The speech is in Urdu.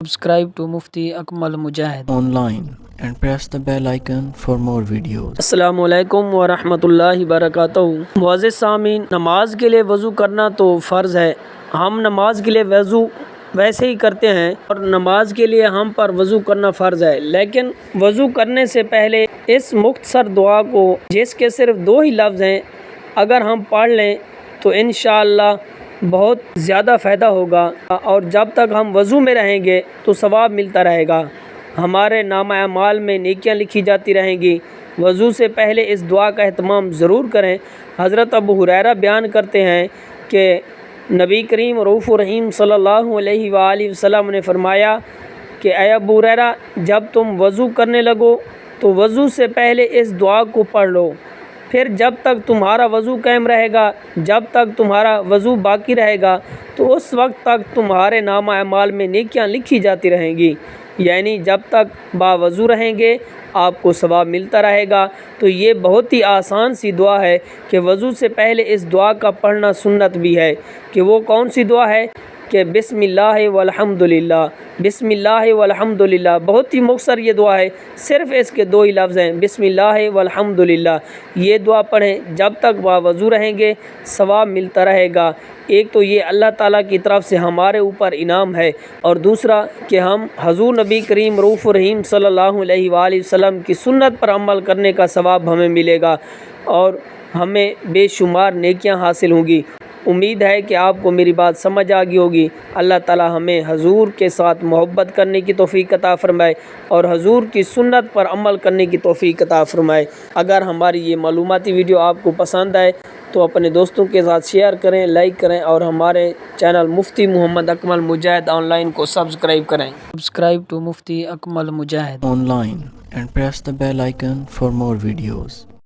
Subscribe to Mufti Akmal Mujahid online and press the bell icon for more videos. السلام علیکم ورحمۃ اللہ وبرکاتہ۔ معزز سامعین، نماز کے لیے وضو کرنا تو فرض ہے۔ ہم نماز کے لیے وضو ویسے ہی کرتے ہیں اور نماز کے لیے ہم پر وضو کرنا فرض ہے، لیکن وضو کرنے سے پہلے اس مختصر دعا کو، جس کے صرف 2 ہی لفظ ہیں، اگر ہم پڑھ لیں تو انشاءاللہ بہت زیادہ فائدہ ہوگا، اور جب تک ہم وضو میں رہیں گے تو ثواب ملتا رہے گا، ہمارے نامہ اعمال میں نیکیاں لکھی جاتی رہیں گی۔ وضو سے پہلے اس دعا کا اہتمام ضرور کریں۔ حضرت ابو ہریرہ بیان کرتے ہیں کہ نبی کریم رؤوف الرحیم صلی اللہ علیہ وآلہ وسلم نے فرمایا کہ اے ابو ہریرہ، جب تم وضو کرنے لگو تو وضو سے پہلے اس دعا کو پڑھ لو، پھر جب تک تمہارا وضو قائم رہے گا، جب تک تمہارا وضو باقی رہے گا تو اس وقت تک تمہارے نامہ اعمال میں نیکیاں لکھی جاتی رہیں گی، یعنی جب تک باوضو رہیں گے آپ کو ثواب ملتا رہے گا۔ تو یہ بہت ہی آسان سی دعا ہے کہ وضو سے پہلے اس دعا کا پڑھنا سنت بھی ہے۔ کہ وہ کون سی دعا ہے؟ کہ بسم اللہ والحمدللہ، بسم اللہ والحمدللہ۔ بہت ہی مختصر یہ دعا ہے، صرف اس کے 2 ہی لفظ ہیں، بسم اللہ والحمدللہ۔ یہ دعا پڑھیں، جب تک باوضو رہیں گے ثواب ملتا رہے گا۔ ایک تو یہ اللہ تعالیٰ کی طرف سے ہمارے اوپر انعام ہے، اور دوسرا کہ ہم حضور نبی کریم رؤوف الرحیم صلی اللہ علیہ وآلہ وسلم کی سنت پر عمل کرنے کا ثواب ہمیں ملے گا، اور ہمیں بے شمار نیکیاں حاصل ہوں گی۔ امید ہے کہ آپ کو میری بات سمجھ آ گئی ہوگی۔ اللہ تعالی ہمیں حضور کے ساتھ محبت کرنے کی توفیق عطا فرمائے اور حضور کی سنت پر عمل کرنے کی توفیق عطا فرمائے۔ اگر ہماری یہ معلوماتی ویڈیو آپ کو پسند آئے تو اپنے دوستوں کے ساتھ شیئر کریں، لائک کریں، اور ہمارے channel Mufti Muhammad Akmal Mujahid online کو سبسکرائب کریں۔ Subscribe to Mufti Akmal Mujahid Online and press the bell icon for more videos.